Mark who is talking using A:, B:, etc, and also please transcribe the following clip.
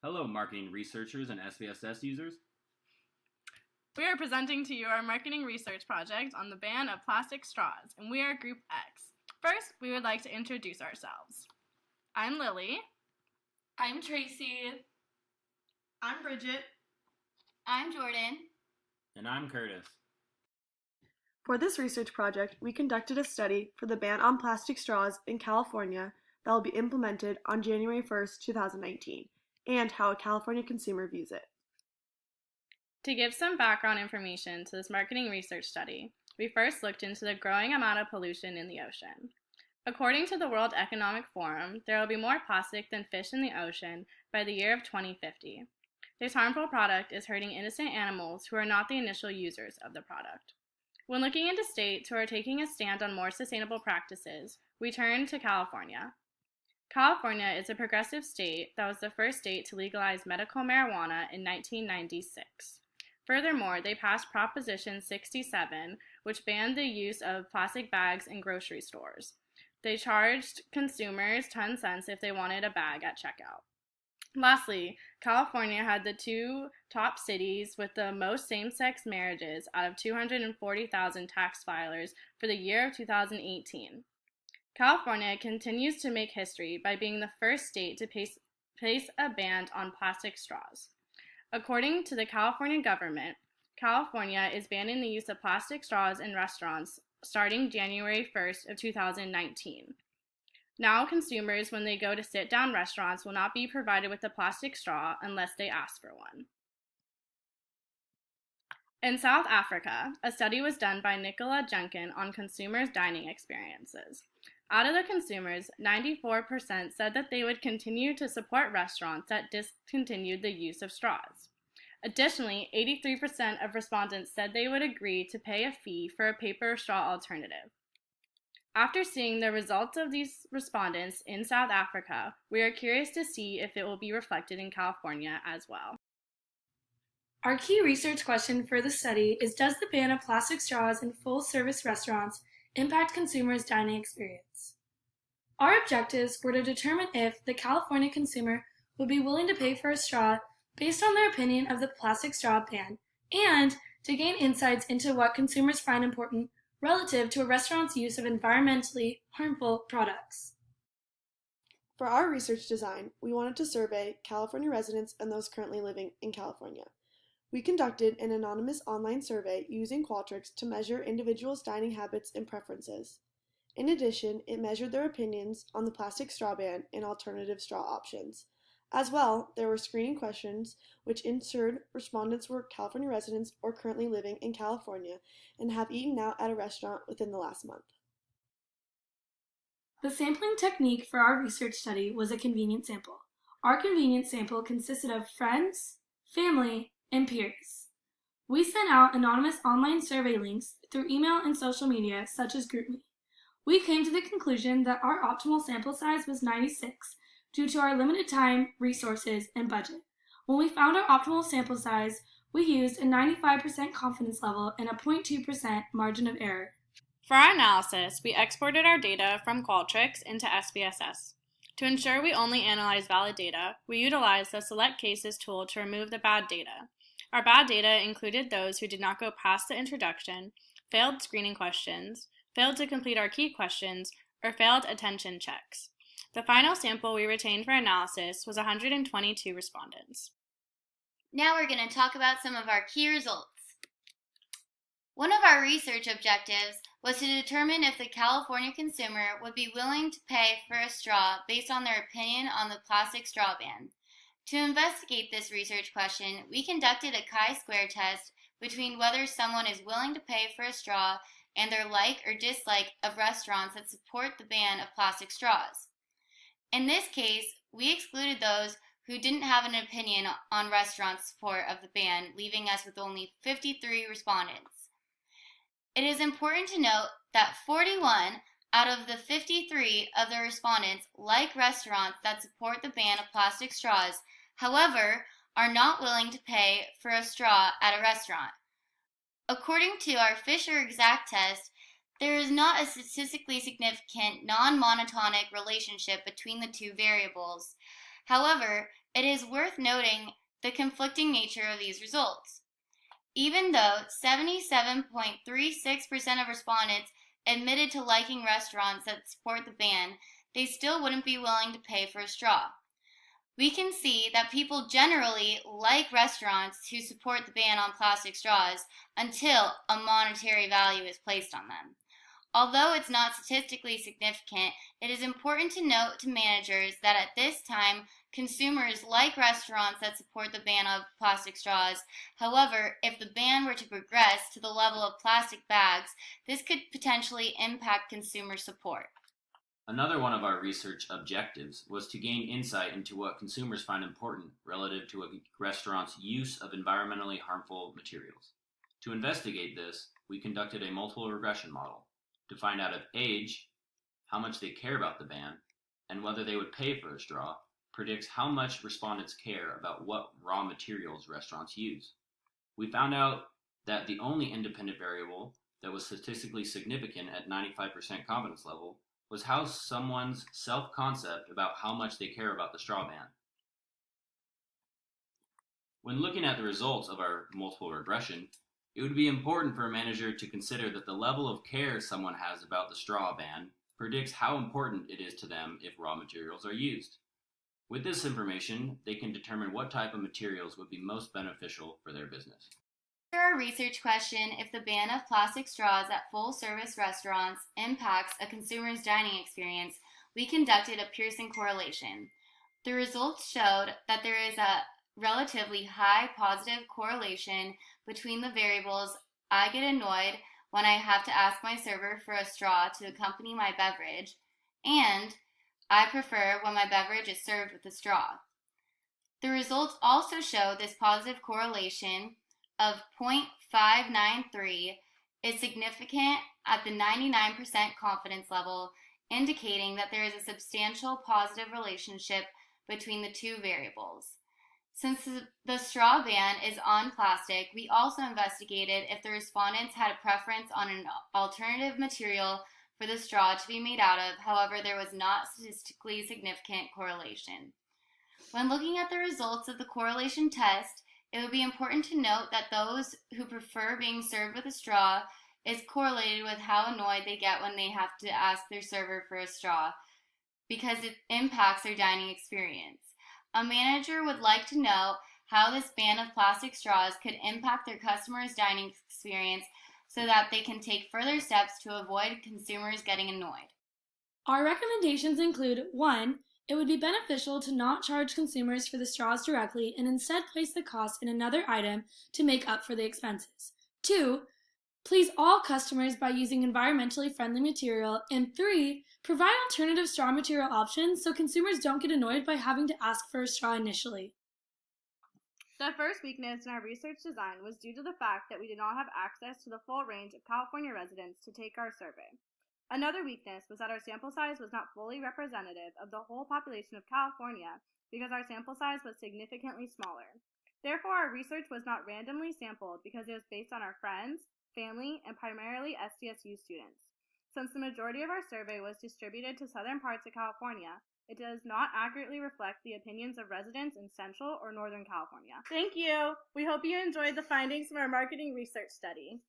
A: Hello, marketing researchers and SDSU users.
B: We are presenting to you our marketing research project on the ban of plastic straws, and we are Group X. First, we would like to introduce ourselves. I'm Lily.
C: I'm Tracy.
D: I'm Bridget.
E: I'm Jordan.
A: And I'm Curtis.
D: For this research project, we conducted a study for the ban on plastic straws in California that will be implemented on January 1st, 2019, and how a California consumer views it.
B: To give some background information to this marketing research study, we first looked into the growing amount of pollution in the ocean. According to the World Economic Forum, there will be more plastic than fish in the ocean by the year of 2050. This harmful product is hurting innocent animals who are not the initial users of the product. When looking into states who are taking a stand on more sustainable practices, we turned to California. California is a progressive state that was the first state to legalize medical marijuana in 1996. Furthermore, they passed Proposition 67, which banned the use of plastic bags in grocery stores. They charged consumers 10 cents if they wanted a bag at checkout. Lastly, California had the two top cities with the most same-sex marriages out of 240,000 tax filers for the year of 2018. California continues to make history by being the first state to place a ban on plastic straws. According to the California government, California is banning the use of plastic straws in restaurants starting January 1st of 2019. Now consumers, when they go to sit-down restaurants, will not be provided with a plastic straw unless they ask for one. In South Africa, a study was done by Nicola Jenkin on consumers' dining experiences. Out of the consumers, 94% said that they would continue to support restaurants that discontinued the use of straws. Additionally, 83% of respondents said they would agree to pay a fee for a paper straw alternative. After seeing the results of these respondents in South Africa, we are curious to see if it will be reflected in California as well.
C: Our key research question for the study is, does the ban of plastic straws in full-service restaurants impact consumers' dining experience? Our objectives were to determine if the California consumer would be willing to pay for a straw based on their opinion of the plastic straw ban, and to gain insights into what consumers find important relative to a restaurant's use of environmentally harmful products.
D: For our research design, we wanted to survey California residents and those currently living in California. We conducted an anonymous online survey using Qualtrics to measure individuals' dining habits and preferences. In addition, it measured their opinions on the plastic straw ban and alternative straw options. As well, there were screening questions which ensured respondents were California residents or currently living in California and have eaten out at a restaurant within the last month.
C: The sampling technique for our research study was a convenience sample. Our convenience sample consisted of friends, family, and peers. We sent out anonymous online survey links through email and social media such as GroupMe. We came to the conclusion that our optimal sample size was 96 due to our limited time, resources, and budget. When we found our optimal sample size, we used a 95% confidence level and a 0.2% margin of error.
B: For our analysis, we exported our data from Qualtrics into SPSS. To ensure we only analyze valid data, we utilized the Select Cases tool to remove the bad data. Our bad data included those who did not go past the introduction, failed screening questions, failed to complete our key questions, or failed attention checks. The final sample we retained for analysis was 122 respondents.
E: Now we're going to talk about some of our key results. One of our research objectives was to determine if the California consumer would be willing to pay for a straw based on their opinion on the plastic straw ban. To investigate this research question, we conducted a chi-square test between whether someone is willing to pay for a straw and their like or dislike of restaurants that support the ban of plastic straws. In this case, we excluded those who didn't have an opinion on restaurant support of the ban, leaving us with only 53 respondents. It is important to note that 41 out of the 53 of the respondents like restaurants that support the ban of plastic straws, however, are not willing to pay for a straw at a restaurant. According to our Fisher exact test, there is not a statistically significant non-monotonic relationship between the two variables. However, It is worth noting the conflicting nature of these results. Even though 77.36% of respondents admitted to liking restaurants that support the ban, they still wouldn't be willing to pay for a straw. We can see that people generally like restaurants who support the ban on plastic straws until a monetary value is placed on them. Although it's not statistically significant, it is important to note to managers that at this time, consumers like restaurants that support the ban of plastic straws. However, if the ban were to progress to the level of plastic bags, this could potentially impact consumer support.
A: Another one of our research objectives was to gain insight into what consumers find important relative to a restaurant's use of environmentally harmful materials. To investigate this, we conducted a multiple regression model to find out if age, how much they care about the ban, and whether they would pay for a straw, predicts how much respondents care about what raw materials restaurants use. We found out that the only independent variable that was statistically significant at 95% confidence level was how someone's self-concept about how much they care about the straw ban. When looking at the results of our multiple regression, it would be important for a manager to consider that the level of care someone has about the straw ban predicts how important it is to them if raw materials are used. With this information, they can determine what type of materials would be most beneficial for their business.
E: After our research question if the ban of plastic straws at full-service restaurants impacts a consumer's dining experience, we conducted a Pearson correlation. The results showed that there is a relatively high positive correlation between the variables I get annoyed when I have to ask my server for a straw to accompany my beverage, and I prefer when my beverage is served with a straw. The results also show this positive correlation of 0.593 is significant at the 99% confidence level, indicating that there is a substantial positive relationship between the two variables. Since the straw ban is on plastic, we also investigated if the respondents had a preference on an alternative material for the straw to be made out of. However, there was not statistically significant correlation. When looking at the results of the correlation test, it would be important to note that those who prefer being served with a straw is correlated with how annoyed they get when they have to ask their server for a straw, because it impacts their dining experience. A manager would like to know how this ban of plastic straws could impact their customers' dining experience so that they can take further steps to avoid consumers getting annoyed.
C: Our recommendations include 1. It would be beneficial to not charge consumers for the straws directly and instead place the cost in another item to make up for the expenses. 2. Please all customers by using environmentally friendly material. And 3. Provide alternative straw material options so consumers don't get annoyed by having to ask for a straw initially.
B: The first weakness in our research design was due to the fact that we did not have access to the full range of California residents to take our survey. Another weakness was that our sample size was not fully representative of the whole population of California because our sample size was significantly smaller. Therefore, our research was not randomly sampled because it was based on our friends, family, and primarily SDSU students. Since the majority of our survey was distributed to southern parts of California, it does not accurately reflect the opinions of residents in Central or Northern California. Thank you! We hope you enjoyed the findings from our marketing research study.